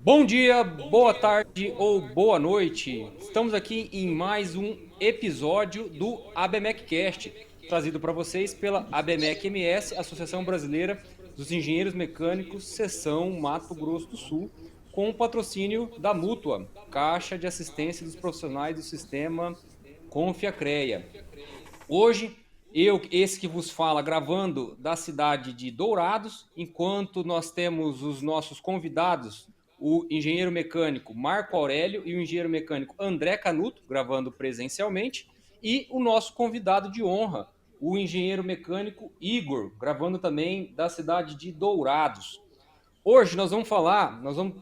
Bom dia, boa tarde ou boa noite. Estamos aqui em mais um episódio do ABMECcast, trazido para vocês pela ABMEC MS, Associação Brasileira dos Engenheiros Mecânicos, Seção Mato Grosso do Sul, com o patrocínio da Mútua, Caixa de Assistência dos Profissionais do Sistema Confiacreia. Hoje, esse que vos fala, gravando da cidade de Dourados, enquanto nós temos os nossos convidados, o engenheiro mecânico Marco Aurélio e o engenheiro mecânico André Canuto, gravando presencialmente, e o nosso convidado de honra, o engenheiro mecânico Igor, gravando também da cidade de Dourados. Hoje nós vamos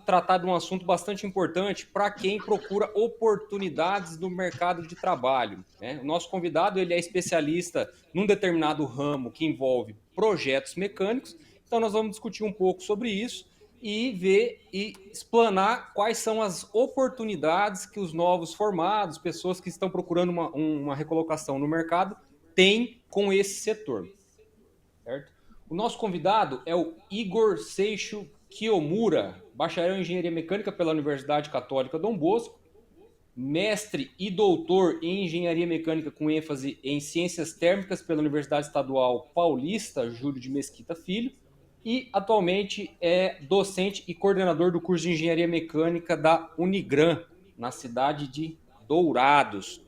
tratar de um assunto bastante importante para quem procura oportunidades no mercado de trabalho, né? O nosso convidado ele é especialista num determinado ramo que envolve projetos mecânicos, então nós vamos discutir um pouco sobre isso e ver e explanar quais são as oportunidades que os novos formados, pessoas que estão procurando uma recolocação no mercado, têm com esse setor, certo? O nosso convidado é o Igor Seixo Kiyomura, bacharel em Engenharia Mecânica pela Universidade Católica Dom Bosco, mestre e doutor em Engenharia Mecânica com ênfase em Ciências Térmicas pela Universidade Estadual Paulista Júlio de Mesquita Filho e atualmente é docente e coordenador do curso de Engenharia Mecânica da Unigran, na cidade de Dourados.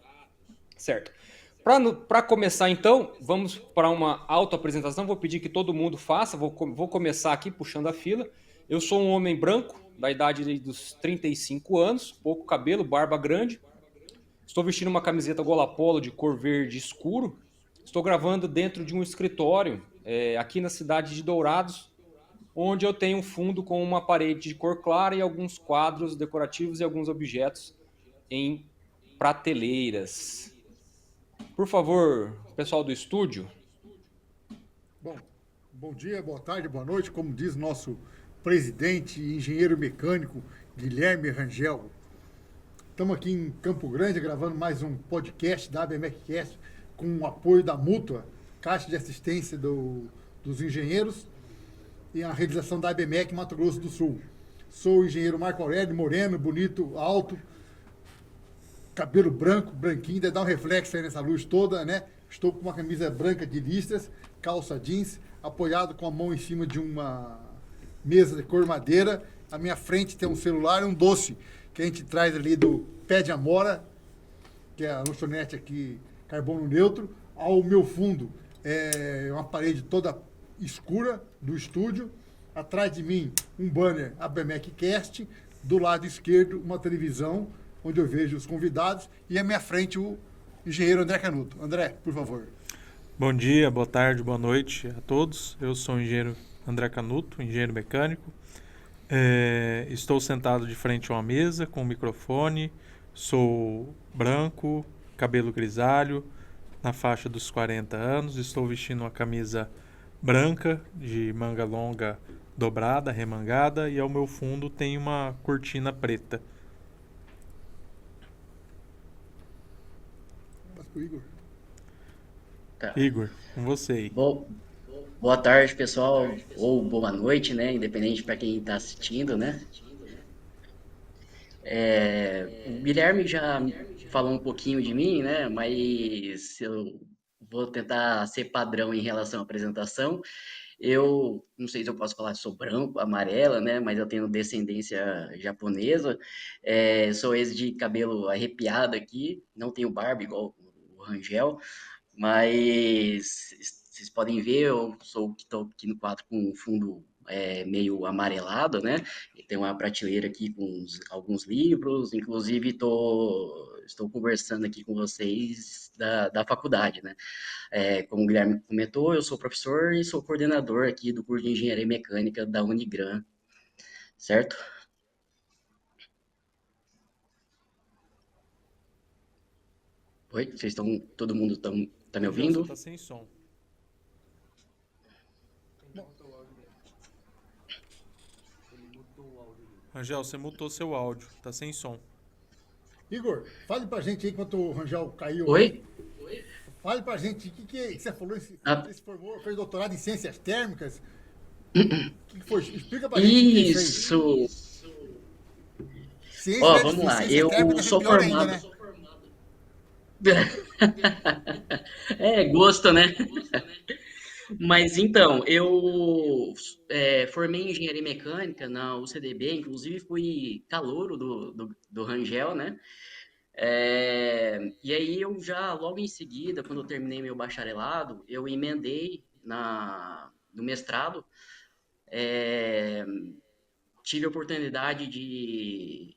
Certo. Para começar, então, vamos para uma autoapresentação. Vou pedir que todo mundo faça. Vou começar aqui puxando a fila. Eu sou um homem branco, da idade dos 35 anos, pouco cabelo, barba grande. Estou vestindo uma camiseta gola polo de cor verde escuro. Estou gravando dentro de um escritório aqui na cidade de Dourados, onde eu tenho um fundo com uma parede de cor clara e alguns quadros decorativos e alguns objetos em prateleiras. Por favor, pessoal do estúdio. Bom dia, boa tarde, boa noite. Como diz nosso presidente e engenheiro mecânico, Guilherme Rangel. Estamos aqui em Campo Grande gravando mais um podcast da ABMECcast com o apoio da Mútua, Caixa de Assistência dos Engenheiros e a realização da ABMEC Mato Grosso do Sul. Sou o engenheiro Marco Aurélio, moreno, bonito, alto, cabelo branco, branquinho, deve dar um reflexo aí nessa luz toda, né? Estou com uma camisa branca de listras, calça jeans, apoiado com a mão em cima de uma mesa de cor madeira. À minha frente tem um celular e um doce que a gente traz ali do Pé de Amora, que é a lanchonete aqui, carbono neutro. Ao meu fundo é uma parede toda escura do estúdio. Atrás de mim um banner ABMECcast, do lado esquerdo uma televisão onde eu vejo os convidados, e à minha frente o engenheiro André Canuto. André, por favor. Bom dia, boa tarde, boa noite a todos. Eu sou o engenheiro André Canuto, engenheiro mecânico. Estou sentado de frente a uma mesa com um microfone. Sou branco, cabelo grisalho, na faixa dos 40 anos. Estou vestindo uma camisa branca de manga longa dobrada, remangada, e ao meu fundo tem uma cortina preta. Igor. Tá. Igor, com você aí. Boa tarde, pessoal, ou boa noite, né? Independente para quem está assistindo, né? O Guilherme já falou um pouquinho de mim, né? Mas eu vou tentar ser padrão em relação à apresentação. Eu não sei se eu posso falar que sou branco, amarela, né? Mas eu tenho descendência japonesa. Sou esse de cabelo arrepiado aqui, não tenho barba igual o Rangel, mas vocês podem ver, eu sou o que estou aqui no quadro com um fundo meio amarelado, né? E tem uma prateleira aqui com alguns livros, inclusive estou conversando aqui com vocês da faculdade, né? Como o Guilherme comentou, eu sou professor e sou coordenador aqui do curso de Engenharia Mecânica da Unigran, certo? Oi, todo mundo tá me Rangel, você ouvindo? tá sem som. Rangel, você mutou seu áudio, tá sem som. Igor, fale pra gente aí, enquanto o Rangel caiu Oi? aí, fale pra gente o que você falou, Ah, você se formou, fez doutorado em ciências térmicas, o que foi? Explica pra gente o que é isso aí. isso! ciência Ó, é vamos difícil, lá. ciência Eu térmica deve ser sou pior ainda, formado. né? É, gosto, né? Mas então, eu formei em engenharia mecânica na UCDB, inclusive fui calouro do Rangel, né? E aí eu já, logo em seguida, quando eu terminei meu bacharelado, eu emendei no mestrado. É, tive a oportunidade de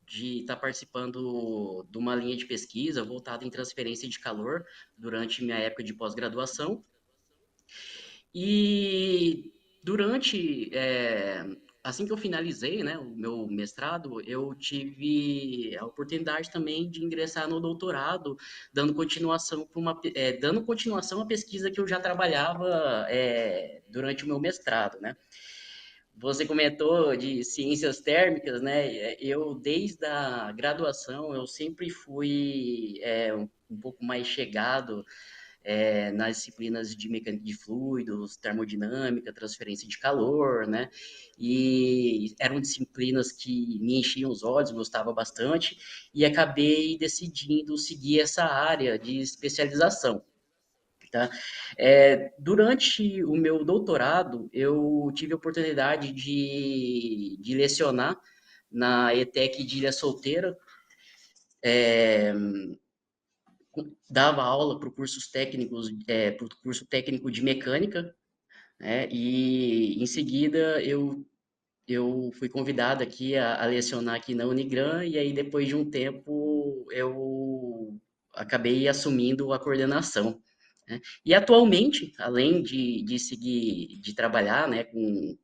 estar participando de uma linha de pesquisa voltada em transferência de calor durante minha época de pós-graduação. E assim que eu finalizei, né, o meu mestrado, eu tive a oportunidade também de ingressar no doutorado, dando continuação à pesquisa que eu já trabalhava durante o meu mestrado, né? Você comentou de ciências térmicas, né? Eu, desde a graduação, eu sempre fui um pouco mais chegado nas disciplinas de mecânica de fluidos, termodinâmica, transferência de calor, né? E eram disciplinas que me enchiam os olhos, gostava bastante, e acabei decidindo seguir essa área de especialização. Tá? Durante o meu doutorado, eu tive a oportunidade de lecionar na ETEC de Ilha Solteira, dava aula para cursos técnicos, para o curso técnico de mecânica, né? E em seguida eu fui convidado aqui a lecionar aqui na Unigran, e aí depois de um tempo eu acabei assumindo a coordenação, né? E atualmente, além de seguir, de trabalhar, né, A como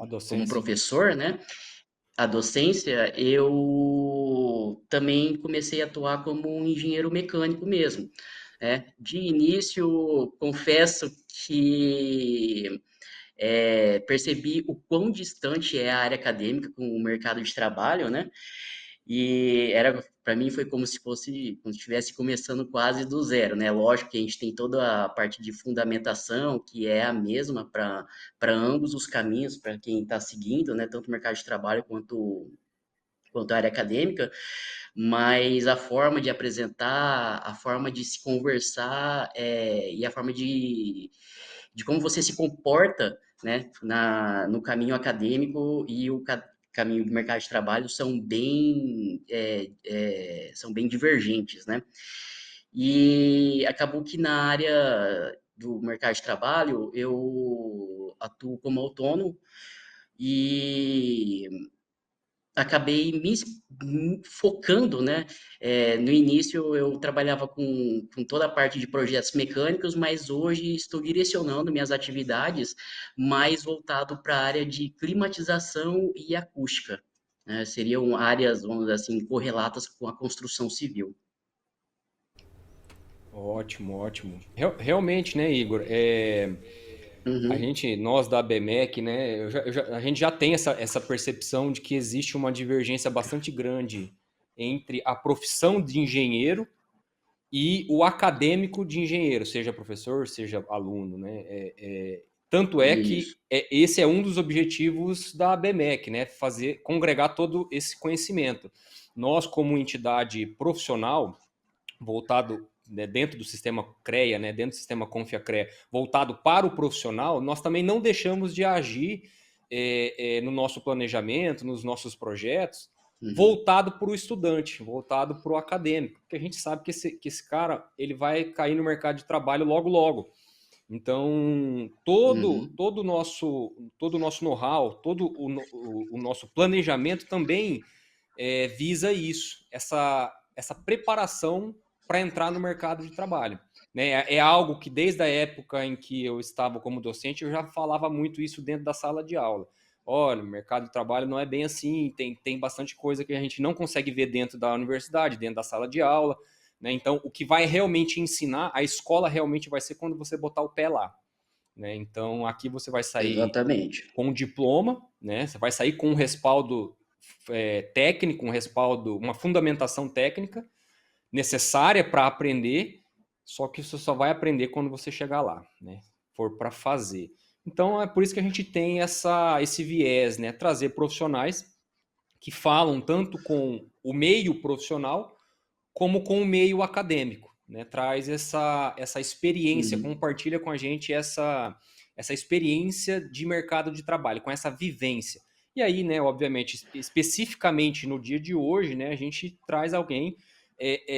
docência. professor, né, a docência, eu também comecei a atuar como um engenheiro mecânico mesmo, né? De início, confesso que percebi o quão distante é a área acadêmica com o mercado de trabalho, né? E era, para mim, foi como se fosse, como se estivesse começando quase do zero, né? Lógico que a gente tem toda a parte de fundamentação, que é a mesma para ambos os caminhos, para quem está seguindo, né? Tanto o mercado de trabalho quanto a área acadêmica, mas a forma de apresentar, a forma de se conversar e a forma de como você se comporta, né, no caminho acadêmico e o caminho do mercado de trabalho são bem divergentes, né? E acabou que na área do mercado de trabalho eu atuo como autônomo e acabei me focando, né? No início eu trabalhava com toda a parte de projetos mecânicos, mas hoje estou direcionando minhas atividades mais voltado para a área de climatização e acústica, né? Seriam áreas, vamos dizer assim, correlatas com a construção civil. Ótimo, ótimo. Realmente, né, Igor? Uhum, Nós da ABMEC, né, a gente já tem essa percepção de que existe uma divergência bastante grande entre a profissão de engenheiro e o acadêmico de engenheiro, seja professor, seja aluno, né? Tanto é que isso. esse é um dos objetivos da ABMEC, né? Congregar todo esse conhecimento. Nós, como entidade profissional, voltado, né, dentro do sistema CREA, né, dentro do sistema Confia-CREA, voltado para o profissional, nós também não deixamos de agir no nosso planejamento, nos nossos projetos, Uhum, voltado para o estudante, voltado para o acadêmico, porque a gente sabe que esse cara ele vai cair no mercado de trabalho logo, logo. Então, uhum, todo o nosso know-how, o nosso planejamento também visa isso, essa preparação para entrar no mercado de trabalho. Né? É algo que desde a época em que eu estava como docente, eu já falava muito isso dentro da sala de aula. Olha, o mercado de trabalho não é bem assim, tem bastante coisa que a gente não consegue ver dentro da universidade, dentro da sala de aula. Né? Então, o que vai realmente ensinar, a escola realmente vai ser quando você botar o pé lá. Né? Então, aqui você vai sair exatamente. com um diploma, né? Você vai sair com um respaldo técnico, um respaldo, uma fundamentação técnica necessária para aprender, só que você só vai aprender quando você chegar lá, né? For para fazer. Então é por isso que a gente tem esse viés, né? Trazer profissionais que falam tanto com o meio profissional como com o meio acadêmico, né? Traz essa experiência, Uhum, compartilha com a gente essa experiência de mercado de trabalho, com essa vivência. E aí, né, obviamente, especificamente no dia de hoje, né, a gente traz alguém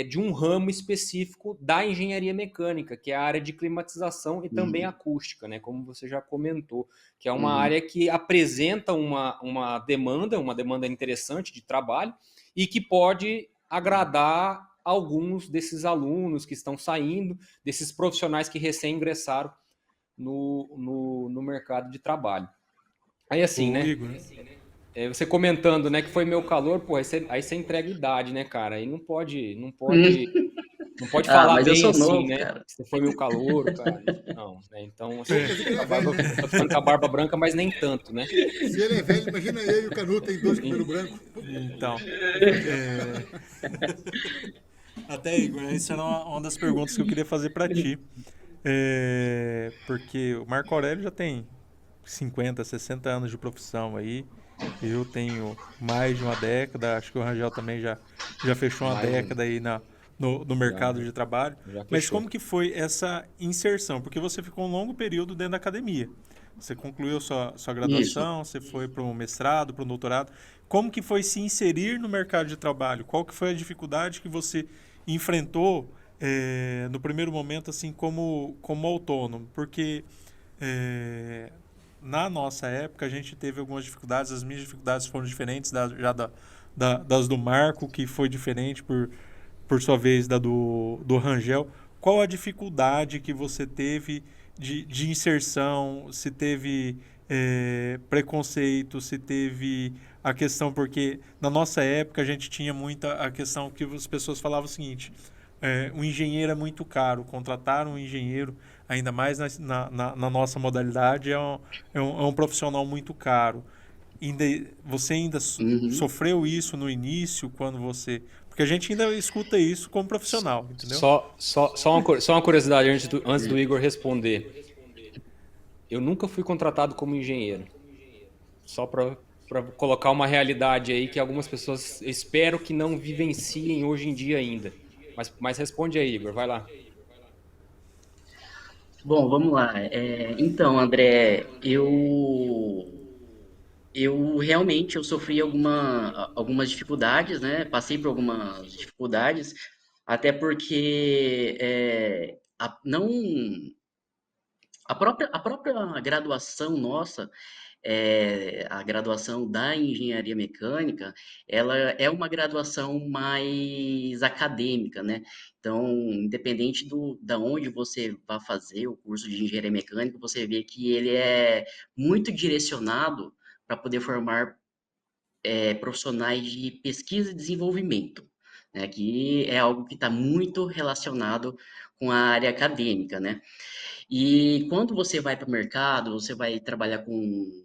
de um ramo específico da engenharia mecânica, que é a área de climatização e também uhum, acústica, né, como você já comentou, que é uma uhum, área que apresenta uma demanda interessante de trabalho e que pode agradar alguns desses alunos que estão saindo, desses profissionais que recém ingressaram no mercado de trabalho. Aí assim, Ô, né? Igor, Você comentando, né, que foi meu calor, pô, aí você entrega idade, né, cara? Aí uhum. não pode Ah, falar mas eu bem sou assim, novo, né? cara. Você foi meu calor, cara. Não, né? Então, assim, Pô, quer dizer que ele é velho, barba, né? eu tô ficando com a barba branca, mas nem tanto, né? Se ele é velho, imagina eu e o Canuto tem dois cabelos brancos. então, Vai fazer. é, até Igor, essa era uma das perguntas que eu queria fazer para ti. Porque o Marco Aurélio já tem 50, 60 anos de profissão aí. Eu tenho mais de uma década, acho que o Rangel também já fechou uma Mais de um. década aí no Já, mercado de trabalho. já Mas fechou. como que foi essa inserção? Porque você ficou um longo período dentro da academia. Você concluiu sua Isso. graduação, você foi para um mestrado, para um doutorado. Como que foi se inserir no mercado de trabalho? Qual que foi a dificuldade que você enfrentou no primeiro momento, assim, como autônomo? Porque é, na nossa época a gente teve algumas dificuldades, as minhas dificuldades foram diferentes das do Marco, que foi diferente por sua vez do Rangel. Qual a dificuldade que você teve de inserção? Se teve preconceito, se teve a questão, porque na nossa época a gente tinha muita a questão que as pessoas falavam o seguinte: um engenheiro é muito caro, contratar um engenheiro, ainda mais na nossa modalidade, é um profissional muito caro. Você ainda Uhum. sofreu isso no início, quando você. Porque a gente ainda escuta isso como profissional, entendeu? Só uma curiosidade antes do Igor responder. Eu nunca fui contratado como engenheiro. Só para colocar uma realidade aí que algumas pessoas espero que não vivenciem hoje em dia ainda. Mas responde aí, Igor, vai lá. Bom, vamos lá. Então, André, eu realmente eu sofri algumas dificuldades, né? Passei por algumas dificuldades, até porque não a própria graduação nossa, a graduação da engenharia mecânica, ela é uma graduação mais acadêmica, né? Então, independente da onde você vai fazer o curso de engenharia mecânica, você vê que ele é muito direcionado para poder formar profissionais de pesquisa e desenvolvimento, né? Que é algo que está muito relacionado com a área acadêmica, né? E quando você vai para o mercado, você vai trabalhar com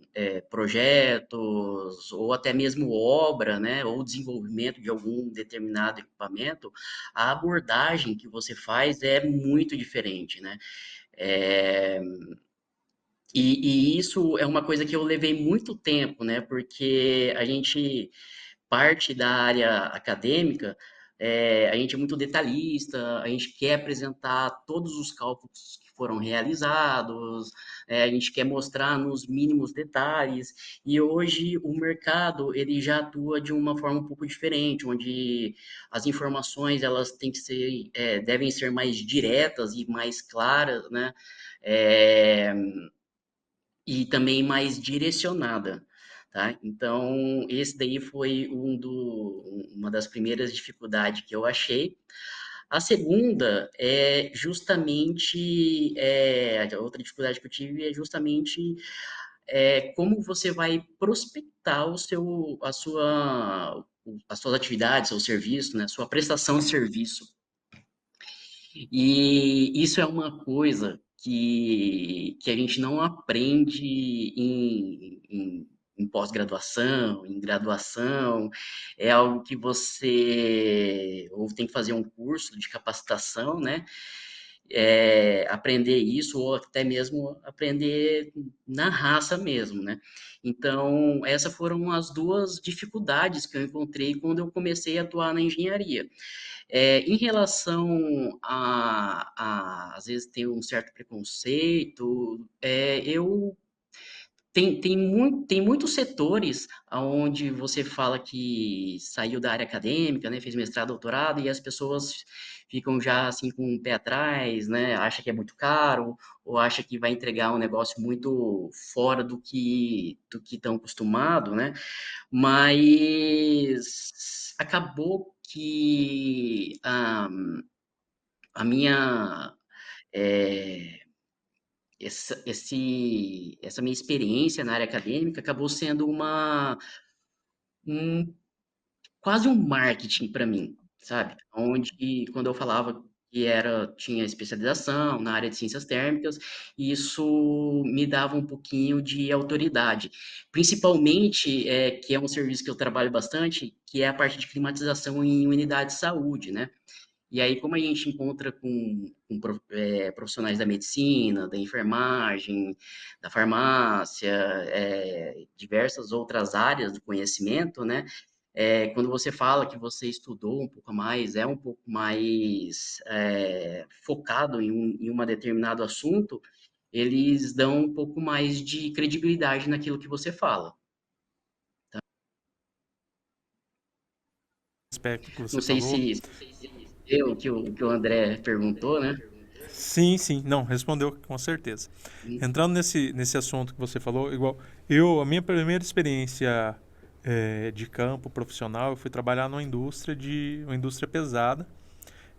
projetos ou até mesmo obra, né, ou desenvolvimento de algum determinado equipamento, a abordagem que você faz é muito diferente, né? É, e isso é uma coisa que eu levei muito tempo, né? Porque a gente parte da área acadêmica, a gente é muito detalhista, a gente quer apresentar todos os cálculos que foram realizados, a gente quer mostrar nos mínimos detalhes, e hoje o mercado ele já atua de uma forma um pouco diferente, onde as informações elas têm que ser, devem ser mais diretas e mais claras, né? É, e também mais direcionada, tá? Então, esse daí foi uma das primeiras dificuldades que eu achei. A segunda é justamente, a outra dificuldade que eu tive é justamente como você vai prospectar as suas atividades, seu serviço, né? Sua prestação de serviço. E isso é uma coisa que a gente não aprende em pós-graduação, em graduação, é algo que você ou tem que fazer um curso de capacitação, né? aprender isso ou até mesmo aprender na raça mesmo, né? Então, essas foram as duas dificuldades que eu encontrei quando eu comecei a atuar na engenharia. Em relação às vezes, ter um certo preconceito, tem muitos setores onde você fala que saiu da área acadêmica, né, fez mestrado, doutorado, e as pessoas ficam já assim com o pé atrás, né, acha que é muito caro, ou acha que vai entregar um negócio muito fora do que estão acostumados, né? Mas acabou que a minha eh, essa minha experiência na área acadêmica acabou sendo um, quase um marketing para mim, sabe? Onde, quando eu falava que tinha especialização na área de ciências térmicas, isso me dava um pouquinho de autoridade. Principalmente, que é um serviço que eu trabalho bastante, que é a parte de climatização em unidade de saúde, né? E aí, como a gente encontra com profissionais da medicina, da enfermagem, da farmácia, diversas outras áreas do conhecimento, né? Quando você fala que você estudou um pouco mais, é um pouco mais focado em um determinado assunto, eles dão um pouco mais de credibilidade naquilo que você fala. Aspecto que Não você sei falou. se deu o que o André perguntou, né? Sim, sim, não, respondeu com certeza. Entrando nesse assunto que você falou, igual a minha primeira experiência de campo profissional, eu fui trabalhar uma indústria pesada,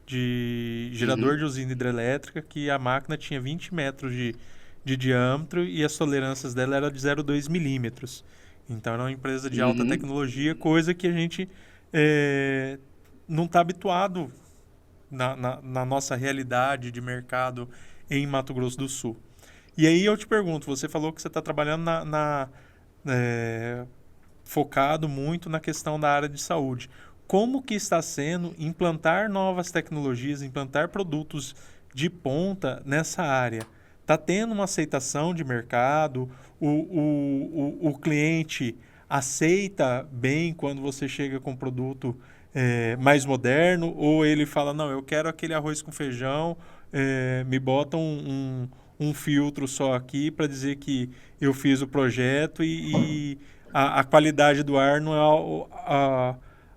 de gerador de Uhum, usina hidrelétrica, que a máquina tinha 20 metros de diâmetro e as tolerâncias dela era de 0,2 milímetros. Então era uma empresa de alta uhum. tecnologia, coisa que a gente eh, não está habituado na nossa realidade de mercado em Mato Grosso do Sul. E aí eu te pergunto, você falou que você está trabalhando focado muito na questão da área de saúde. Como que está sendo implantar novas tecnologias, implantar produtos de ponta nessa área? Está tendo uma aceitação de mercado? O cliente aceita bem quando você chega com um produto mais moderno? Ou ele fala, não, eu quero aquele arroz com feijão, me bota um filtro só aqui para dizer que eu fiz o projeto e a qualidade do ar não é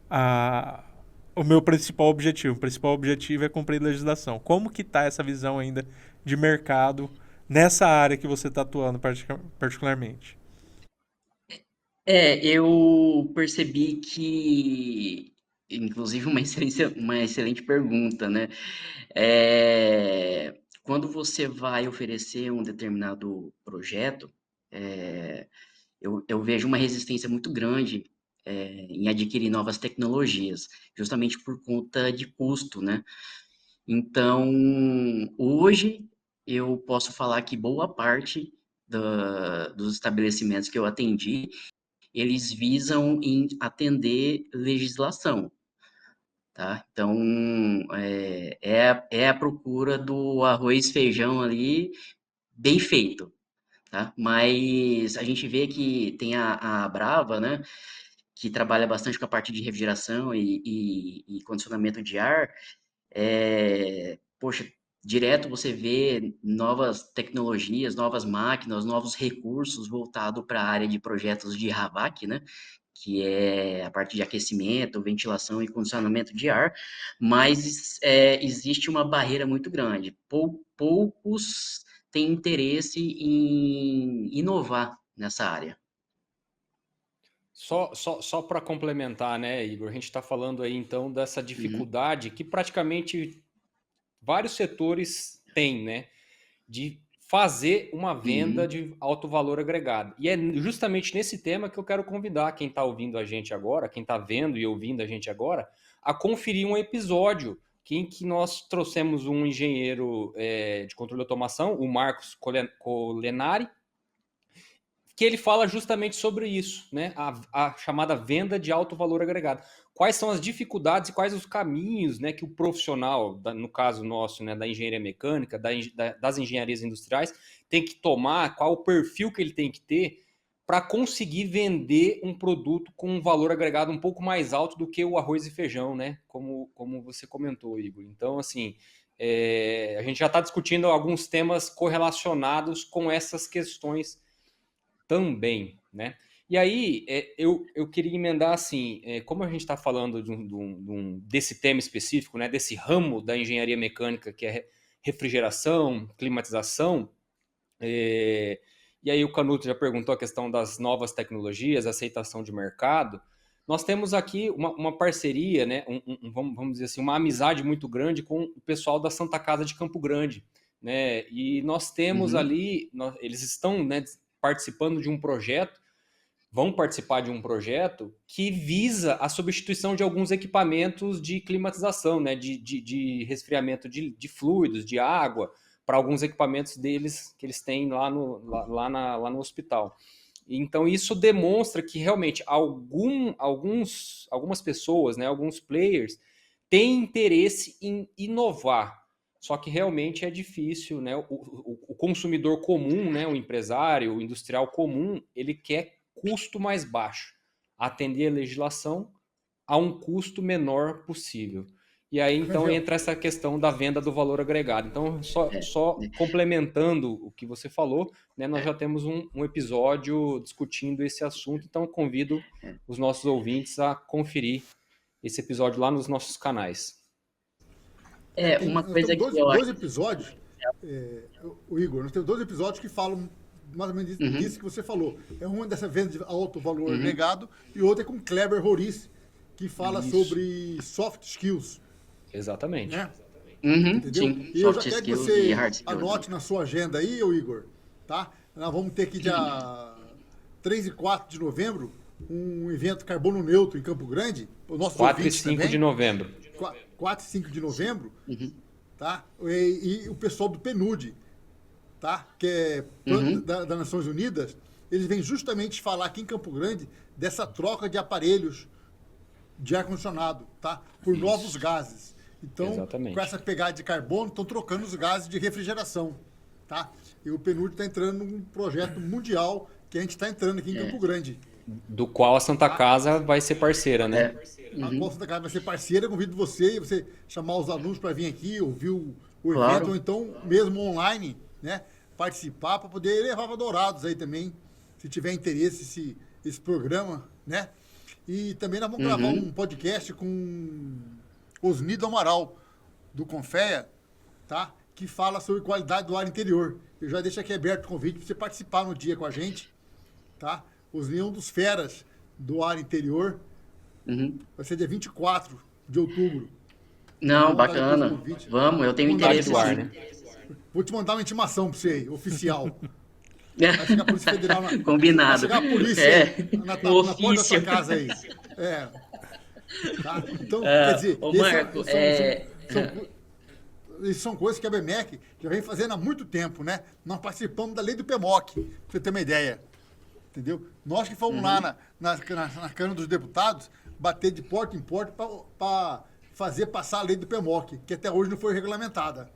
a, o meu principal objetivo. O principal objetivo é cumprir legislação. Como que está essa visão ainda de mercado nessa área que você está atuando particularmente? Eu percebi que, inclusive, uma excelente pergunta, né? Quando você vai oferecer um determinado projeto, é, eu vejo uma resistência muito grande, em adquirir novas tecnologias, justamente por conta de custo, né? Então, hoje, eu posso falar que boa parte dos estabelecimentos que eu atendi eles visam em atender legislação, tá? Então, é a procura do arroz e feijão ali bem feito, tá? Mas a gente vê que tem a Brava, né? Que trabalha bastante com a parte de refrigeração e condicionamento de ar. Poxa, direto você vê novas tecnologias, novas máquinas, novos recursos voltados para a área de projetos de HVAC, né? Que é a parte de aquecimento, ventilação e condicionamento de ar, mas existe uma barreira muito grande. Poucos têm interesse em inovar nessa área. Só para complementar, né, Igor? A gente está falando aí então dessa Uhum, dificuldade que praticamente vários setores têm, né? De fazer uma venda uhum. de alto valor agregado. E é justamente nesse tema que eu quero convidar quem está ouvindo a gente agora, quem está vendo e ouvindo a gente agora, a conferir um episódio em que nós trouxemos um engenheiro de controle de automação, o Marcos Colenari, que ele fala justamente sobre isso, né? A chamada venda de alto valor agregado. Quais são as dificuldades e quais os caminhos, né, que o profissional, no caso nosso, né, da engenharia mecânica, das engenharias industriais, tem que tomar, qual o perfil que ele tem que ter para conseguir vender um produto com um valor agregado um pouco mais alto do que o arroz e feijão, né? Como você comentou, Igor. Então, assim, a gente já está discutindo alguns temas correlacionados com essas questões também, né? E aí, eu queria emendar assim, como a gente está falando desse tema específico, né, desse ramo da engenharia mecânica, que é refrigeração, climatização, e aí o Canuto já perguntou a questão das novas tecnologias, aceitação de mercado. Nós temos aqui uma parceria, né, vamos dizer assim, uma amizade muito grande com o pessoal da Santa Casa de Campo Grande, né? E nós temos ali, eles estão, né, participando de um projeto, vão participar de um projeto que visa a substituição de alguns equipamentos de climatização, né, de resfriamento de fluidos, de água, para alguns equipamentos deles que eles têm lá no hospital. Então isso demonstra que realmente algumas pessoas, né, alguns players, têm interesse em inovar. Só que realmente é difícil, né? O consumidor comum, né, o empresário, o industrial comum, ele quer custo mais baixo, atender a legislação a um custo menor possível. E aí, então, entra essa questão da venda do valor agregado. Então, só complementando o que você falou, né, nós já temos um episódio discutindo esse assunto, então convido os nossos ouvintes a conferir esse episódio lá nos nossos canais. Uma coisa que eu dois acho... episódios, o Igor, nós temos 2 episódios que falam mais ou menos disso que você falou. É uma dessa venda de alto valor agregado e outra é com Kleber Roriz, que fala sobre soft skills. Exatamente. Né? Entendeu? Sim, e eu já quero que você anote na sua agenda aí, Igor, tá? Nós vamos ter aqui dia 3 e 4 de novembro um evento carbono neutro em Campo Grande. 4 e 5 de novembro. 4 e 5 de novembro, tá? E o pessoal do PNUD, tá? Que é das Nações Unidas, eles vêm justamente falar aqui em Campo Grande dessa troca de aparelhos de ar-condicionado, tá? Por novos gases. Então, com essa pegada de carbono, estão trocando os gases de refrigeração, tá? E o PNUD está entrando num projeto mundial que a gente está entrando aqui em Campo Grande. Do qual a Santa Casa vai ser parceira, né? A qual a Santa Casa vai ser parceira. Eu convido você chamar os alunos para vir aqui, ouvir o evento, ou então mesmo online, né? Participar para poder levar para Dourados aí também, se tiver interesse esse programa, né? E também nós vamos gravar um podcast com Osnido Amaral, do Confea, tá? Que fala sobre qualidade do ar interior. Eu já deixo aqui aberto o convite para você participar no dia com a gente, tá? Osnido é um dos feras do ar interior. Vai ser dia 24 de outubro. Não, bacana. Vamos, eu tenho interesse do ar, né? Vou te mandar uma intimação para você aí, oficial. Vai chegar a Polícia Federal Combinado. Vai chegar a polícia na porta da sua casa aí. Tá? Então, quer dizer, essas são coisas que a ABMEC já vem fazendo há muito tempo, né? Nós participamos da lei do PMOC, pra você ter uma ideia. Entendeu? Nós que fomos lá na Câmara dos Deputados bater de porta em porta para fazer passar a lei do PMOC, que até hoje não foi regulamentada,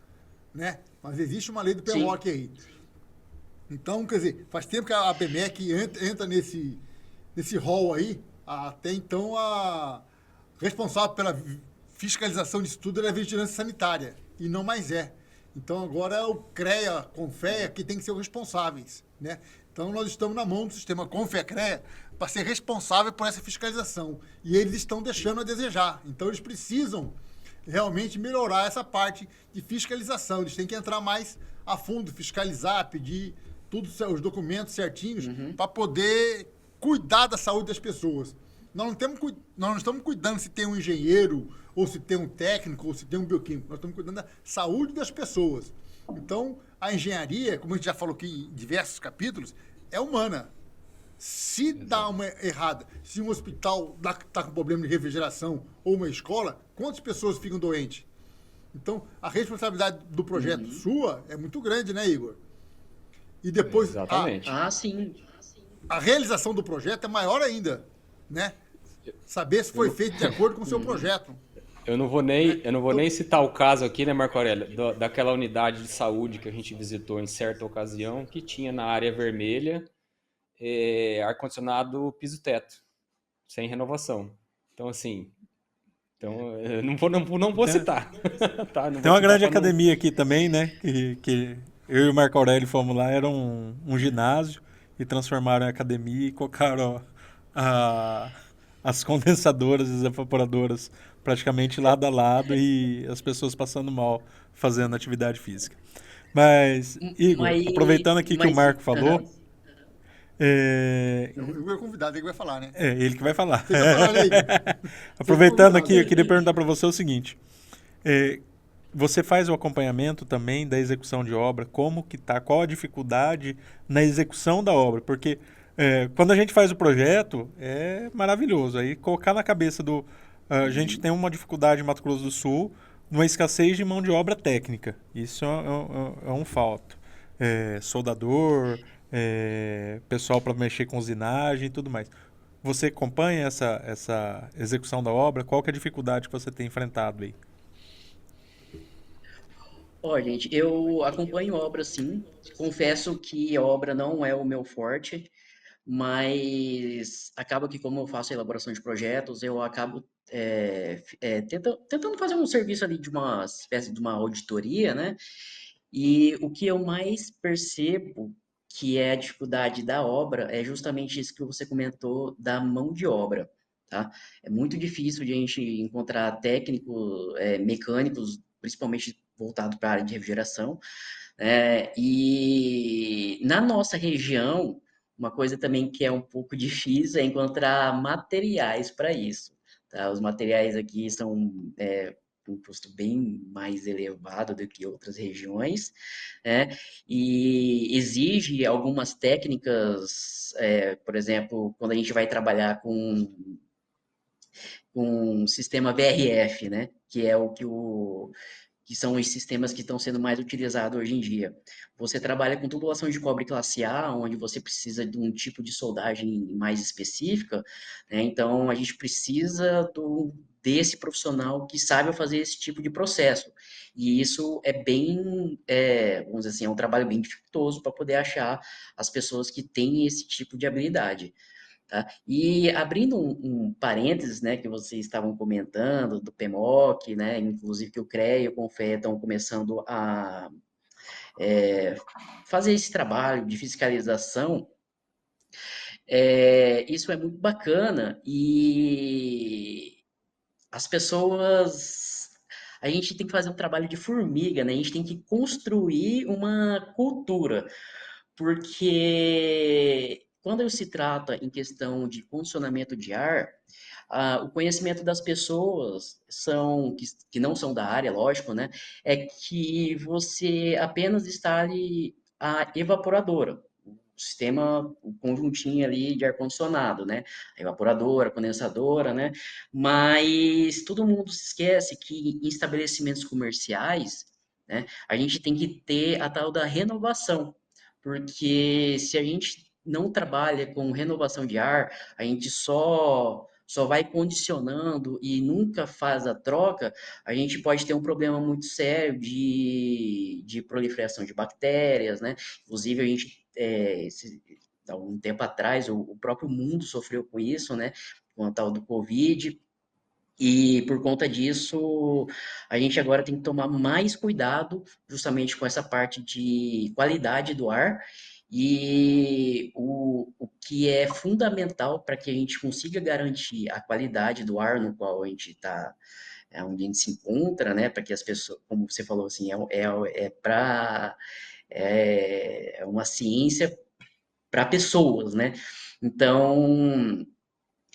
né? Mas existe uma lei do PMOC aí. Então, quer dizer, faz tempo que a ABMEC entra nesse rol aí. Até então, a responsável pela fiscalização disso tudo é a Vigilância Sanitária, e não mais é. Então, agora é o CREA, CONFEA, que tem que ser os responsáveis, né? Então, nós estamos na mão do sistema CONFEA-CREA para ser responsável por essa fiscalização. E eles estão deixando a desejar. Então, eles precisam realmente melhorar essa parte de fiscalização. Eles têm que entrar mais a fundo, fiscalizar, pedir todos os documentos certinhos para poder cuidar da saúde das pessoas. Nós não estamos cuidando se tem um engenheiro, ou se tem um técnico, ou se tem um bioquímico. Nós estamos cuidando da saúde das pessoas. Então, a engenharia, como a gente já falou aqui em diversos capítulos, é humana. Se dá uma errada, se um hospital está com problema de refrigeração ou uma escola, quantas pessoas ficam doentes? Então, a responsabilidade do projeto sua é muito grande, né, Igor? E depois... Exatamente. Sim. a realização do projeto é maior ainda, né? Saber se foi feito de acordo com o seu projeto. Eu não vou nem citar o caso aqui, né, Marco Aurélio, daquela unidade de saúde que a gente visitou em certa ocasião, que tinha na área vermelha ar-condicionado piso-teto, sem renovação. Então, assim, eu não vou citar. Tá? Não Tem vou uma citar grande pra não... academia aqui também, né? Que eu e o Marco Aurélio fomos lá, era um ginásio e transformaram em academia e colocaram a- as condensadoras e as evaporadoras praticamente lado a lado e as pessoas passando mal fazendo atividade física. Mas, Igor, Mas, aproveitando aqui que o mas, Marco falou, aham. é, Eu vou convidado, ele vai falar, né? é ele que vai falar. Você que vai falar, né, Igor? Seja Aproveitando convidado. aqui, eu queria perguntar para você o seguinte: é, você faz o acompanhamento também da execução de obra? Como que tá? Qual a dificuldade na execução da obra? Porque quando a gente faz o projeto, é maravilhoso. Aí colocar na cabeça do... A gente tem uma dificuldade em Mato Grosso do Sul, uma escassez de mão de obra técnica. Isso é um fato. Soldador, pessoal para mexer com usinagem e tudo mais. Você acompanha essa execução da obra? Qual que é a dificuldade que você tem enfrentado aí? Ó, gente, eu acompanho obra, sim. Confesso que a obra não é o meu forte, mas acaba que, como eu faço a elaboração de projetos, eu acabo tentando fazer um serviço ali de uma espécie de uma auditoria, né? E o que eu mais percebo que é a dificuldade da obra é justamente isso que você comentou da mão de obra, tá? É muito difícil de a gente encontrar técnicos, mecânicos, principalmente voltado para a área de refrigeração, e na nossa região, uma coisa também que é um pouco difícil é encontrar materiais para isso, tá? Os materiais aqui são um custo bem mais elevado do que outras regiões, né? E exige algumas técnicas, por exemplo, quando a gente vai trabalhar com um sistema VRF, né? Que é que são os sistemas que estão sendo mais utilizados hoje em dia. Você trabalha com tubulação de cobre classe A, onde você precisa de um tipo de soldagem mais específica, né? Então a gente precisa desse profissional que saiba fazer esse tipo de processo. E isso é bem, vamos dizer assim, é um trabalho bem dificultoso para poder achar as pessoas que têm esse tipo de habilidade. Tá? E abrindo um parênteses, né, que vocês estavam comentando do PMOC, né, inclusive que o CREA e o CONFEA estão começando a é, fazer esse trabalho de fiscalização, isso é muito bacana e as pessoas, a gente tem que fazer um trabalho de formiga, né, a gente tem que construir uma cultura, porque quando se trata em questão de condicionamento de ar, o conhecimento das pessoas que não são da área, lógico, né? É que você apenas instale a evaporadora, o sistema, o conjuntinho ali de ar-condicionado, né? A evaporadora, a condensadora, né? Mas todo mundo se esquece que em estabelecimentos comerciais, né, a gente tem que ter a tal da renovação, porque se a gente não trabalha com renovação de ar, a gente só vai condicionando e nunca faz a troca, a gente pode ter um problema muito sério de proliferação de bactérias, né? Inclusive, há um tempo atrás, o próprio mundo sofreu com isso, né? Com a tal do Covid. E por conta disso, a gente agora tem que tomar mais cuidado justamente com essa parte de qualidade do ar. E o que é fundamental para que a gente consiga garantir a qualidade do ar no qual a gente está, onde a gente se encontra, né? Para que as pessoas, como você falou assim, é uma ciência para pessoas, né? Então,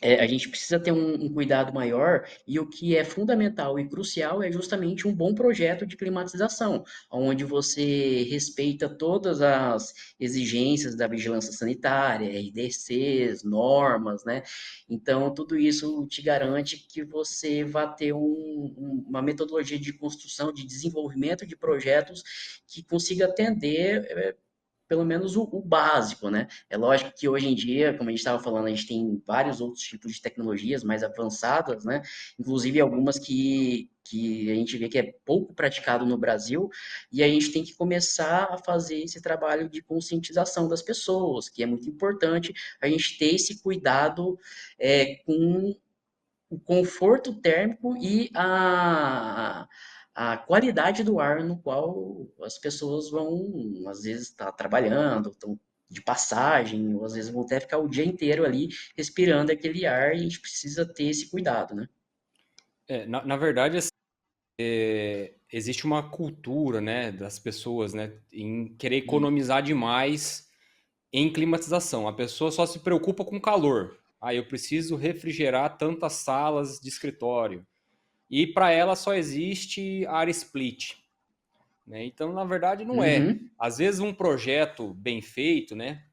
a gente precisa ter um cuidado maior e o que é fundamental e crucial é justamente um bom projeto de climatização, onde você respeita todas as exigências da vigilância sanitária, RDCs, normas, né? Então, tudo isso te garante que você vai ter uma metodologia de construção, de desenvolvimento de projetos que consiga atender pelo menos o básico, né? É lógico que hoje em dia, como a gente estava falando, a gente tem vários outros tipos de tecnologias mais avançadas, né? Inclusive algumas que a gente vê que é pouco praticado no Brasil, e a gente tem que começar a fazer esse trabalho de conscientização das pessoas, que é muito importante a gente ter esse cuidado com o conforto térmico e a qualidade do ar no qual as pessoas vão, às vezes, estar trabalhando, estão de passagem, ou às vezes vão até ficar o dia inteiro ali respirando aquele ar e a gente precisa ter esse cuidado, né? Na verdade, assim, existe uma cultura, né, das pessoas, né, em querer economizar demais em climatização. A pessoa só se preocupa com calor. Ah, eu preciso refrigerar tantas salas de escritório. E para ela só existe área split, né? Então, na verdade, não é. Uhum, Às vezes, um projeto bem feito, né,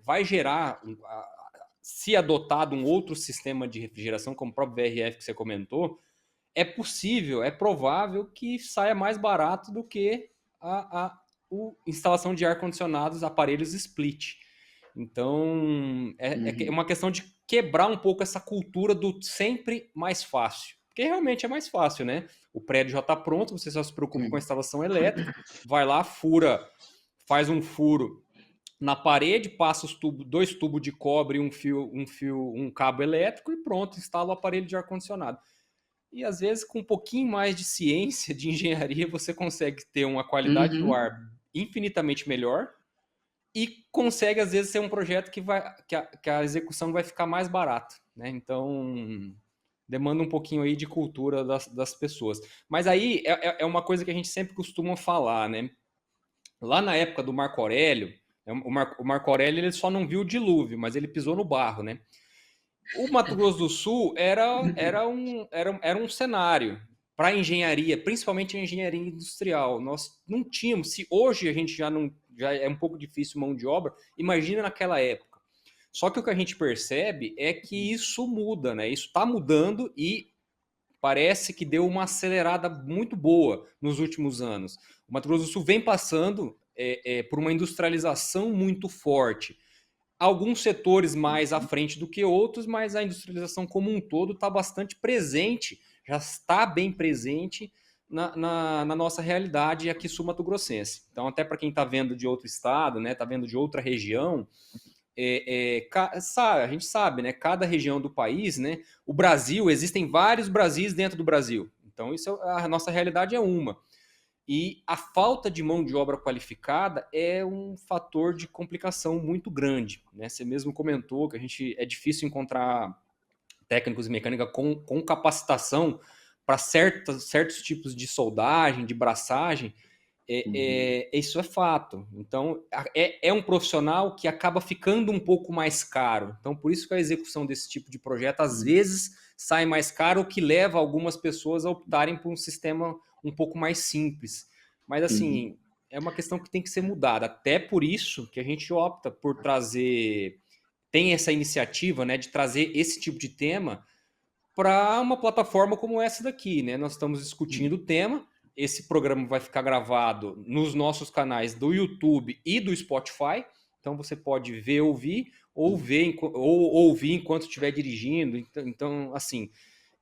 vai gerar, se adotado um outro sistema de refrigeração, como o próprio VRF que você comentou, é possível, é provável que saia mais barato do que a instalação de ar-condicionados, aparelhos split. Então, é uhum, uma questão de quebrar um pouco essa cultura do sempre mais fácil. Porque realmente é mais fácil, né? O prédio já está pronto, você só se preocupa com a uhum, instalação elétrica, vai lá, fura, faz um furo na parede, passa os tubos, dois tubos de cobre, um cabo elétrico e pronto, instala o aparelho de ar-condicionado. E às vezes, com um pouquinho mais de ciência, de engenharia, você consegue ter uma qualidade do uhum, ar infinitamente melhor e consegue, às vezes, ser um projeto que a execução vai ficar mais barata, né? Então, demanda um pouquinho aí de cultura das pessoas. Mas aí é uma coisa que a gente sempre costuma falar, né? Lá na época do Marco Aurélio, o Marco Aurélio ele só não viu o dilúvio, mas ele pisou no barro, né? O Mato Grosso do Sul era um cenário para a engenharia, principalmente a engenharia industrial. Nós não tínhamos, se hoje a gente já é um pouco difícil mão de obra, imagina naquela época. Só que o que a gente percebe é que isso muda, né? Isso está mudando e parece que deu uma acelerada muito boa nos últimos anos. O Mato Grosso do Sul vem passando por uma industrialização muito forte. Alguns setores mais à frente do que outros, mas a industrialização como um todo está bastante presente, já está bem presente na nossa realidade aqui sul-mato-grossense. Então, até para quem está vendo de outro estado, né, está vendo de outra região, a gente sabe, né, cada região do país, né, o Brasil, existem vários Brasis dentro do Brasil. Então, a nossa realidade é uma. E a falta de mão de obra qualificada é um fator de complicação muito grande, né? Você mesmo comentou que é difícil encontrar técnicos de mecânica com capacitação para certos tipos de soldagem, de braçagem. uhum, Isso é fato. Então, é um profissional que acaba ficando um pouco mais caro. Então, por isso que a execução desse tipo de projeto, às vezes, sai mais caro, o que leva algumas pessoas a optarem por um sistema um pouco mais simples. Mas, uhum, assim, é uma questão que tem que ser mudada. Até por isso que a gente opta por trazer, tem essa iniciativa, né, de trazer esse tipo de tema para uma plataforma como essa daqui, né? Nós estamos discutindo o tema. Esse programa vai ficar gravado nos nossos canais do YouTube e do Spotify. Então você pode ver, ouvir, ou ouvir enquanto estiver dirigindo. Então, assim,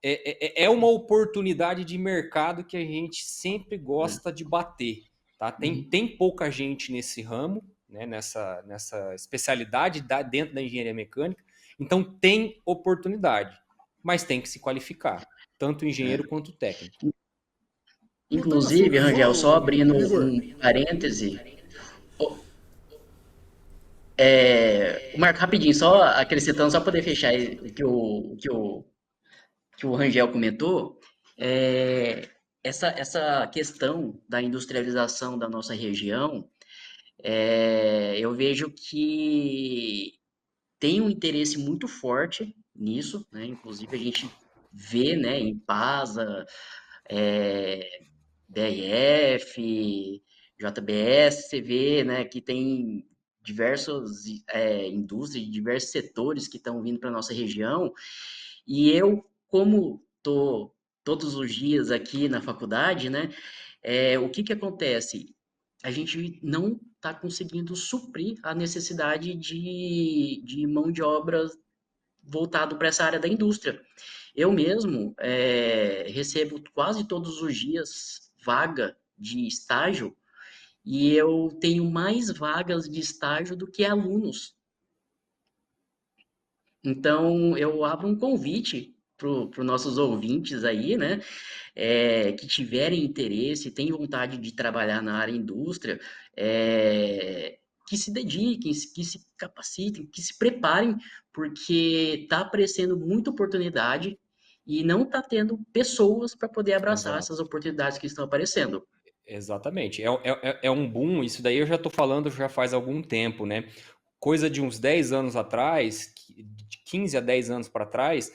é uma oportunidade de mercado que a gente sempre gosta de bater. Tá? uhum. Tem pouca gente nesse ramo, né? Nessa especialidade dentro da engenharia mecânica. Então tem oportunidade, mas tem que se qualificar, tanto o engenheiro quanto o técnico. Não tem uma Inclusive, solução, Rangel, só abrindo Igor? um parêntese, Marco, rapidinho, só acrescentando, só poder fechar o que o Rangel comentou, é, essa questão da industrialização da nossa região, eu vejo que tem um interesse muito forte nisso, né? Inclusive a gente vê, né, em PASA, é, BRF, JBS, você vê, né, que tem diversas indústrias, diversos setores que estão vindo para a nossa região, e eu, como estou todos os dias aqui na faculdade, né, o que que acontece? a gente não está conseguindo suprir a necessidade de mão de obra voltado para essa área da indústria. Eu mesmo recebo quase todos os dias vaga de estágio e eu tenho mais vagas de estágio do que alunos. Então, eu abro um convite para os nossos ouvintes aí, né, que tiverem interesse, têm vontade de trabalhar na área indústria, que se dediquem, que se capacitem, que se preparem, porque está aparecendo muita oportunidade e não está tendo pessoas para poder abraçar Exato. essas oportunidades que estão aparecendo. Exatamente. É um boom, isso daí eu já estou falando já faz algum tempo, né? Coisa de uns 10 anos atrás, de 15 a 10 anos para trás,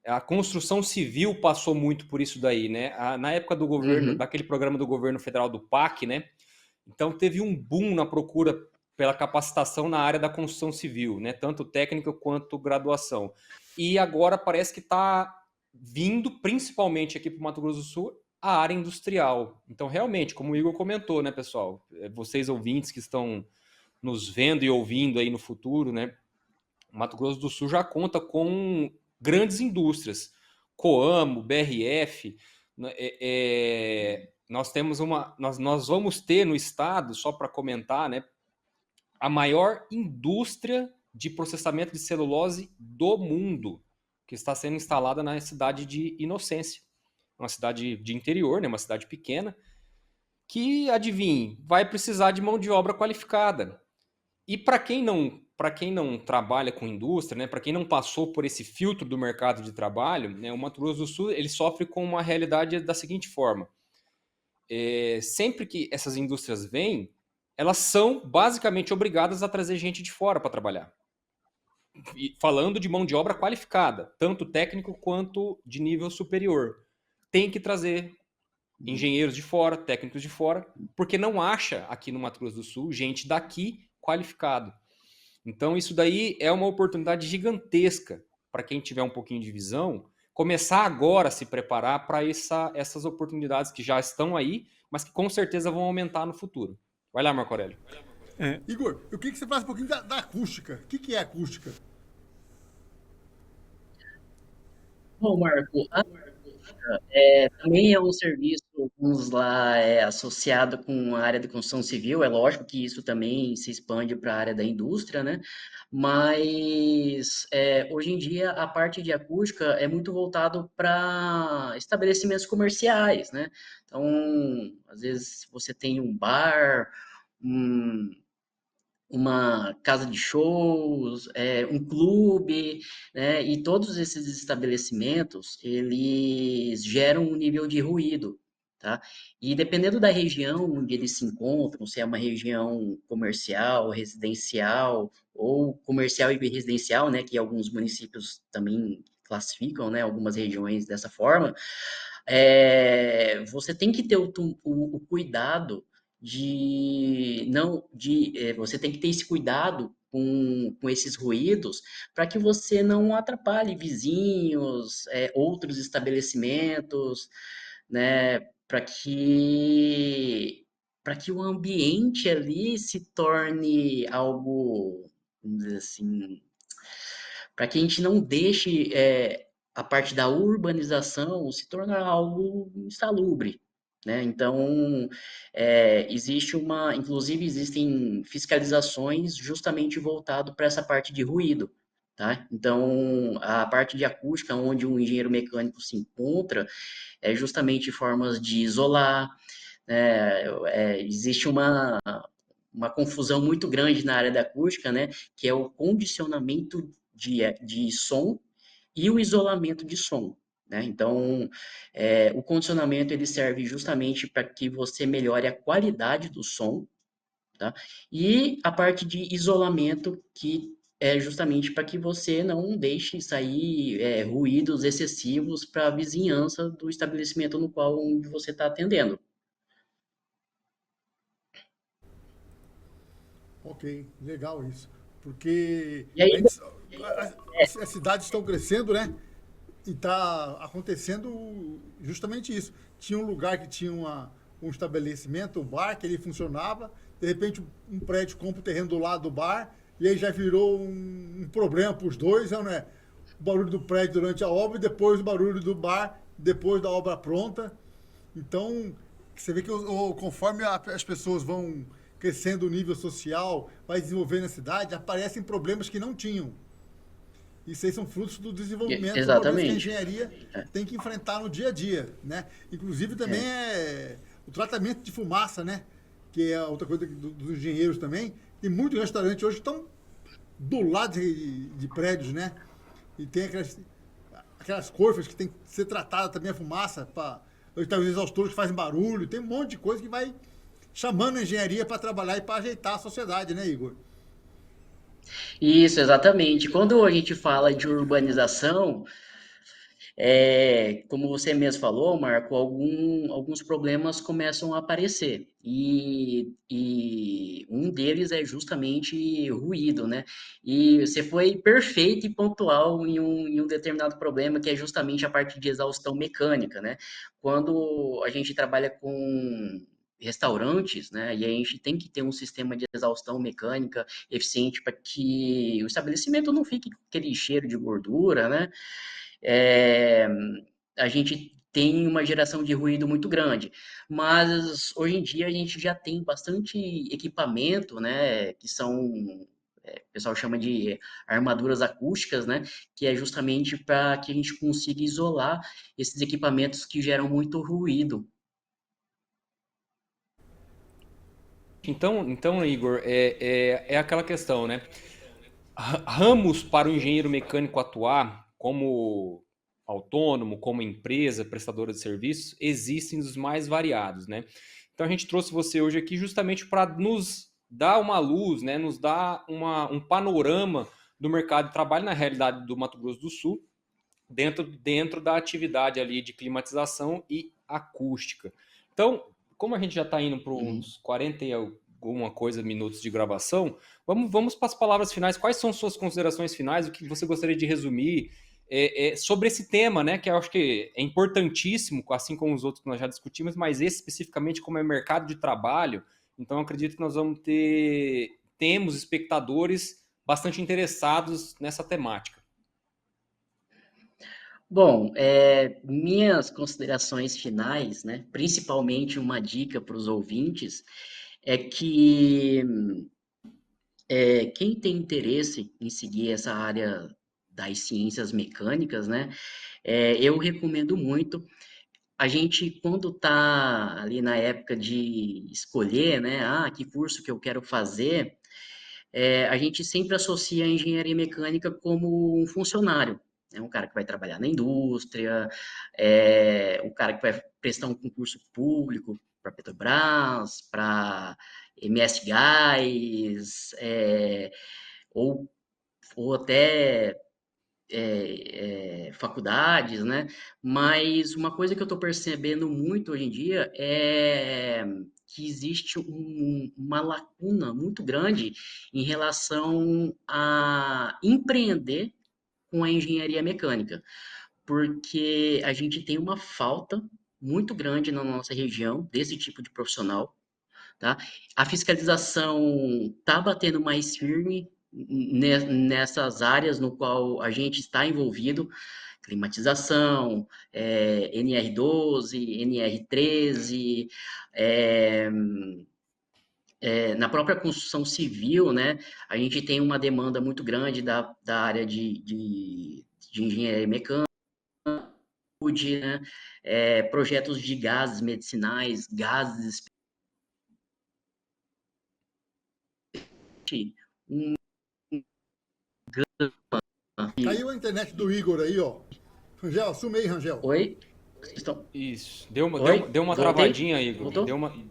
a construção civil passou muito por isso daí, né? Na época do governo, Uhum. daquele programa do governo federal do PAC, né? Então teve um boom na procura pela capacitação na área da construção civil, né? Tanto técnica quanto graduação. E agora parece que está vindo, principalmente aqui para o Mato Grosso do Sul, a área industrial. Então, realmente, como o Igor comentou, né, pessoal? Vocês ouvintes que estão nos vendo e ouvindo aí no futuro, né? O Mato Grosso do Sul já conta com grandes indústrias, Coamo, BRF. Né, nós temos nós vamos ter no estado, só para comentar, né, a maior indústria de processamento de celulose do mundo, que está sendo instalada na cidade de Inocência, uma cidade de interior, né, uma cidade pequena, que, adivinhe, vai precisar de mão de obra qualificada. E para quem não trabalha com indústria, né, para quem não passou por esse filtro do mercado de trabalho, né, o Mato Grosso do Sul ele sofre com uma realidade da seguinte forma: sempre que essas indústrias vêm, elas são basicamente obrigadas a trazer gente de fora para trabalhar. E falando de mão de obra qualificada, tanto técnico quanto de nível superior. Tem que trazer engenheiros de fora, técnicos de fora, porque não acha aqui no Mato Grosso do Sul gente daqui qualificado. Então, isso daí é uma oportunidade gigantesca para quem tiver um pouquinho de visão, começar agora a se preparar para essas oportunidades que já estão aí, mas que com certeza vão aumentar no futuro. Vai lá, Marco Aurélio. Igor, eu queria que você falasse um pouquinho da acústica. O que é acústica? Bom, Marco, também é um serviço, vamos lá, associado com a área de construção civil. É lógico que isso também se expande para a área da indústria, né? Mas hoje em dia a parte de acústica é muito voltado para estabelecimentos comerciais, né? Então, às vezes você tem um bar, um, uma casa de shows, um clube, né? E todos esses estabelecimentos, eles geram um nível de ruído, tá? E dependendo da região onde eles se encontram, se é uma região comercial, residencial, ou comercial e residencial, né? Que alguns municípios também classificam, né? Algumas regiões dessa forma, você tem que ter o cuidado de não de você tem que ter esse cuidado com esses ruídos para que você não atrapalhe vizinhos, outros estabelecimentos, né? Para que o ambiente ali se torne algo, vamos dizer assim, para que a gente não deixe a parte da urbanização se tornar algo insalubre, né? Então, inclusive existem fiscalizações justamente voltado para essa parte de ruído, tá? Então, a parte de acústica, onde o engenheiro mecânico se encontra, é justamente formas de isolar, né? Existe uma confusão muito grande na área da acústica, né? Que é o condicionamento de som e o isolamento de som. Né? Então, o condicionamento ele serve justamente para que você melhore a qualidade do som, tá? E a parte de isolamento que é justamente para que você não deixe sair ruídos excessivos para a vizinhança do estabelecimento no qual onde você está atendendo. Ok, legal isso. Porque E aí, as cidades estão crescendo, né? E está acontecendo justamente isso. Tinha um lugar que tinha um estabelecimento, um bar, que ele funcionava, de repente um prédio compra o terreno do lado do bar, e aí já virou um problema para os dois, não é? O barulho do prédio durante a obra e depois o barulho do bar depois da obra pronta. Então, você vê que conforme as pessoas vão crescendo o nível social, vai desenvolvendo a cidade, aparecem problemas que não tinham. Isso aí são frutos do desenvolvimento, são problemas que a Exatamente. engenharia tem que enfrentar no dia a dia, né? Inclusive também o tratamento de fumaça, né? Que é outra coisa dos engenheiros também. Tem muitos restaurantes hoje que estão do lado de prédios, né? E tem aquelas coifas que tem que ser tratada também a fumaça, para os exaustores que fazem barulho, tem um monte de coisa que vai chamando a engenharia para trabalhar e para ajeitar a sociedade, né, Igor? Isso, exatamente. Quando a gente fala de urbanização, como você mesmo falou, Marco, alguns problemas começam a aparecer. E um deles é justamente ruído, né? E você foi perfeito e pontual em um determinado problema, que é justamente a parte de exaustão mecânica, né? Quando a gente trabalha com restaurantes, né? E a gente tem que ter um sistema de exaustão mecânica eficiente para que o estabelecimento não fique com aquele cheiro de gordura, né? é, a gente tem uma geração de ruído muito grande. Mas hoje em dia a gente já tem bastante equipamento, né, que são, o pessoal chama de armaduras acústicas, né, que é justamente para que a gente consiga isolar esses equipamentos que geram muito ruído. Então, Igor, é aquela questão, né? Ramos para o engenheiro mecânico atuar como autônomo, como empresa, prestadora de serviços, existem os mais variados, né? Então a gente trouxe você hoje aqui justamente para nos dar uma luz, né? Nos dar um panorama do mercado de trabalho na realidade do Mato Grosso do Sul, dentro da atividade ali de climatização e acústica. Então, como a gente já está indo para Uhum. uns 40 e alguma coisa minutos de gravação, vamos para as palavras finais. Quais são suas considerações finais? O que você gostaria de resumir sobre esse tema, né? Que eu acho que é importantíssimo, assim como os outros que nós já discutimos, mas esse especificamente como é mercado de trabalho. Então, eu acredito que nós temos espectadores bastante interessados nessa temática. Bom, minhas considerações finais, né, principalmente uma dica para os ouvintes, é que quem tem interesse em seguir essa área das ciências mecânicas, né, eu recomendo muito. A gente, quando está ali na época de escolher, né, que curso que eu quero fazer, a gente sempre associa a engenharia mecânica como um funcionário. É um cara que vai trabalhar na indústria, um cara que vai prestar um concurso público para Petrobras, para MS Gás, ou, ou até faculdades, né? Mas uma coisa que eu estou percebendo muito hoje em dia é que existe uma lacuna muito grande em relação a empreender com a engenharia mecânica, porque a gente tem uma falta muito grande na nossa região desse tipo de profissional, tá? A fiscalização está batendo mais firme nessas áreas no qual a gente está envolvido, climatização, NR12, NR13, é, na própria construção civil, né, a gente tem uma demanda muito grande da área de engenharia mecânica, né, projetos de gases medicinais, gases, um, Caiu a internet do Igor aí, ó. Rangel, assume aí, Rangel. oi? Estão... Isso. Deu uma Voltei? travadinha, Igor. Voltou?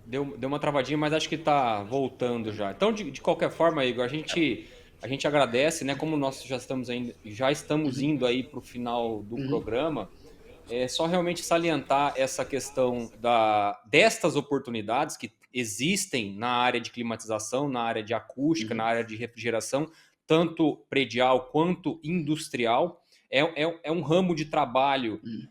Deu uma travadinha, mas acho que tá voltando já. Então, de qualquer forma, Igor, a gente agradece, né? Como nós já estamos Uhum, indo aí para o final do uhum, programa, é só realmente salientar essa questão destas oportunidades que existem na área de climatização, na área de acústica, na uhum, área de refrigeração, tanto predial quanto industrial. É um ramo de trabalho uhum,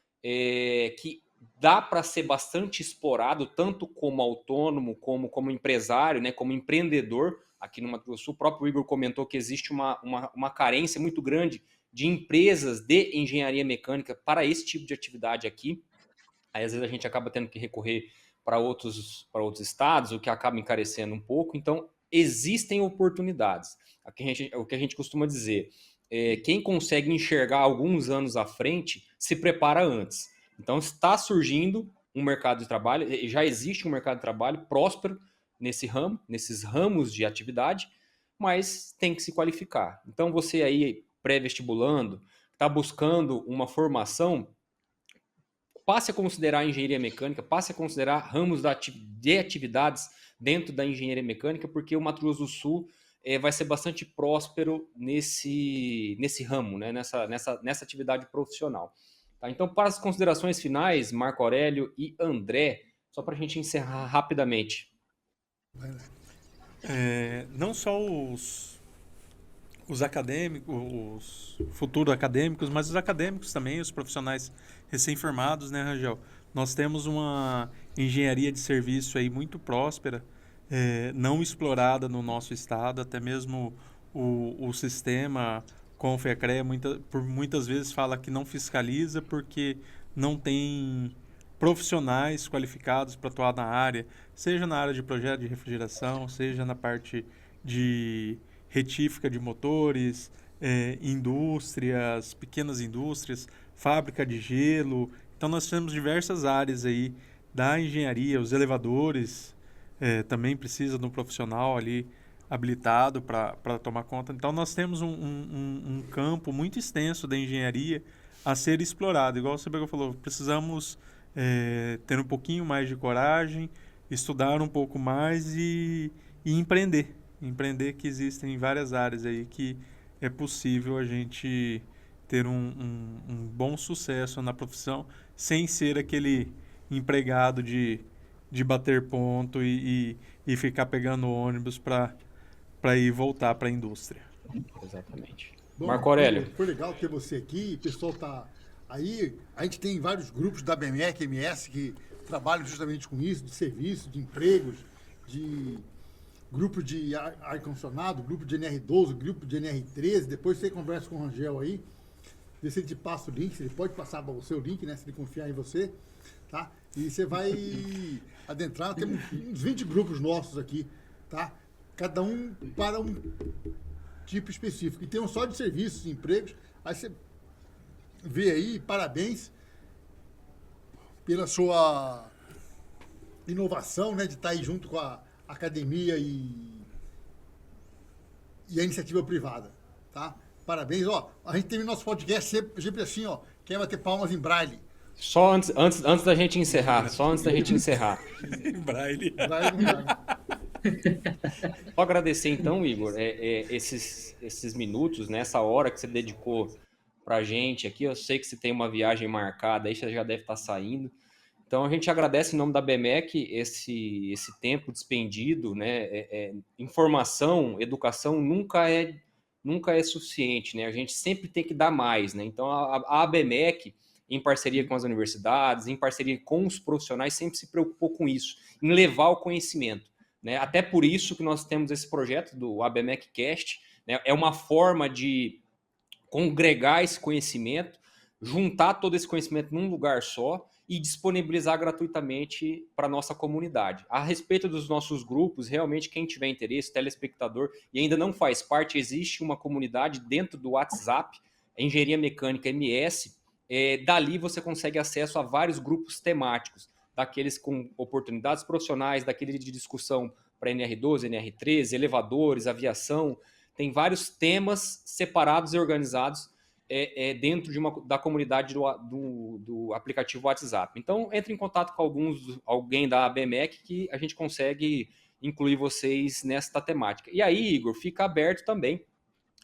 que dá para ser bastante explorado, tanto como autônomo, como empresário, né, como empreendedor aqui no Mato Grosso do Sul. O próprio Igor comentou que existe uma carência muito grande de empresas de engenharia mecânica para esse tipo de atividade aqui. Aí, às vezes, a gente acaba tendo que recorrer para outros estados, o que acaba encarecendo um pouco. Então, existem oportunidades. O que a gente costuma dizer, quem consegue enxergar alguns anos à frente, se prepara antes. Então, está surgindo um mercado de trabalho, já existe um mercado de trabalho próspero nesse ramo, nesses ramos de atividade, mas tem que se qualificar. Então, você aí, pré-vestibulando, está buscando uma formação, passe a considerar a engenharia mecânica, passe a considerar ramos de atividades dentro da engenharia mecânica, porque o Mato Grosso do Sul vai ser bastante próspero nesse ramo, né? nessa atividade profissional. Tá? Então, para as considerações finais, Marco Aurélio e André, só para a gente encerrar rapidamente. Não só os acadêmicos, os futuros acadêmicos, mas os acadêmicos também, os profissionais recém-formados, né, Rangel? Nós temos uma engenharia de serviço aí muito próspera, não explorada no nosso estado, até mesmo o sistema Confecre por muitas vezes fala que não fiscaliza porque não tem profissionais qualificados para atuar na área, seja na área de projeto de refrigeração, seja na parte de retífica de motores, indústrias, pequenas indústrias, fábrica de gelo. Então nós temos diversas áreas aí da engenharia, os elevadores também precisam de um profissional ali habilitado para tomar conta. Então nós temos um campo muito extenso da engenharia a ser explorado. Igual você falou, precisamos ter um pouquinho mais de coragem, estudar um pouco mais e empreender. Empreender, que existem várias áreas aí que é possível a gente ter um bom sucesso na profissão sem ser aquele empregado de bater ponto e ficar pegando ônibus para ir voltar para a indústria. Exatamente. Bom, Marco Aurélio. Foi legal ter você aqui, o pessoal tá aí. A gente tem vários grupos da ABMEC, MS, que trabalham justamente com isso, de serviço, de empregos, de grupo de ar-condicionado, grupo de NR12, grupo de NR13. Depois você conversa com o Rangel aí, vê se ele te passa o link, se ele pode passar o seu link, né, se ele confiar em você, tá? E você vai adentrar, temos uns 20 grupos nossos aqui, tá? Cada um para um tipo específico. E tem um só de serviços e empregos. Aí você vê aí, parabéns pela sua inovação, né, de estar aí junto com a academia e a iniciativa privada, tá? Parabéns, ó. A gente termina nosso podcast sempre assim, ó. Quem vai ter palmas em braille? Só antes da gente encerrar, Em braille. Só agradecer então, Igor, esses minutos, né, essa hora que você dedicou pra gente aqui. Eu sei que você tem uma viagem marcada aí, você já deve estar saindo. Então a gente agradece em nome da BMEC esse tempo despendido, né? Informação, educação nunca é suficiente, né? A gente sempre tem que dar mais, né? Então a ABMEC, em parceria com as universidades, em parceria com os profissionais, sempre se preocupou com isso, em levar o conhecimento, né? Até por isso que nós temos esse projeto do ABMEC Cast, né? É uma forma de congregar esse conhecimento, juntar todo esse conhecimento num lugar só e disponibilizar gratuitamente para a nossa comunidade. A respeito dos nossos grupos, realmente quem tiver interesse, telespectador, e ainda não faz parte, existe uma comunidade dentro do WhatsApp, Engenharia Mecânica MS, dali você consegue acesso a vários grupos temáticos, daqueles com oportunidades profissionais, daquele de discussão para NR12, NR13, elevadores, aviação. Tem vários temas separados e organizados dentro da comunidade do aplicativo WhatsApp. Então, entre em contato com alguém da ABMEC que a gente consegue incluir vocês nesta temática. E aí, Igor, fica aberto também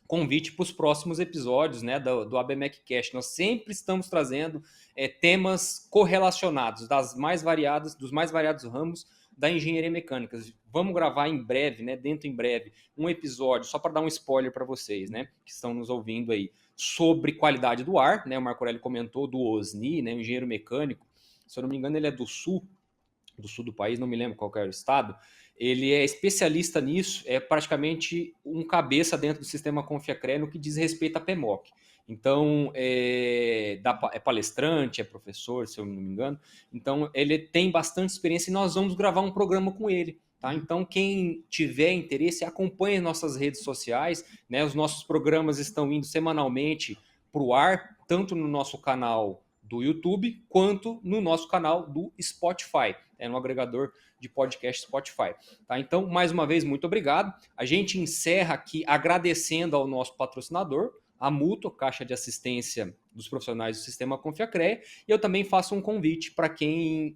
convite para os próximos episódios, né, do ABMEC Cast. Nós sempre estamos trazendo temas correlacionados dos mais variados ramos da engenharia mecânica. Vamos gravar em breve, né, em breve, um episódio, só para dar um spoiler para vocês, né, que estão nos ouvindo aí, sobre qualidade do ar, né, o Marco Aurélio comentou do OSNI, né, o engenheiro mecânico, se eu não me engano, ele é do sul do país, não me lembro qual que era o estado. Ele é especialista nisso, é praticamente um cabeça dentro do sistema Confiacre no que diz respeito à PMOC. Então, é palestrante, é professor, se eu não me engano. Então, ele tem bastante experiência e nós vamos gravar um programa com ele. Tá? Então, quem tiver interesse, acompanhe nossas redes sociais. Né? Os nossos programas estão indo semanalmente para o ar, tanto no nosso canal do YouTube, quanto no nosso canal do Spotify, no agregador de podcast Spotify. Tá? Então, mais uma vez, muito obrigado. A gente encerra aqui agradecendo ao nosso patrocinador, a Mútua, Caixa de Assistência dos Profissionais do Sistema Confiacre, e eu também faço um convite para quem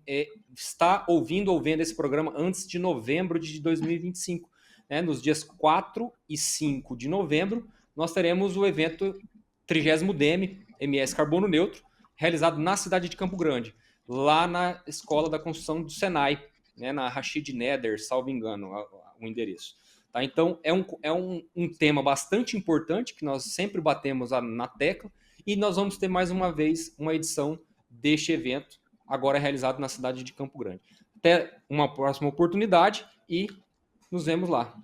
está ouvindo ou vendo esse programa antes de novembro de 2025. Né? Nos dias 4 e 5 de novembro, nós teremos o evento 30º DEME, MS Carbono Neutro, realizado na cidade de Campo Grande, lá na Escola da Construção do Senai, né, na Rashid Neder, salvo engano, o endereço. Tá? Então, é um tema bastante importante, que nós sempre batemos na tecla, e nós vamos ter mais uma vez uma edição deste evento, agora realizado na cidade de Campo Grande. Até uma próxima oportunidade e nos vemos lá.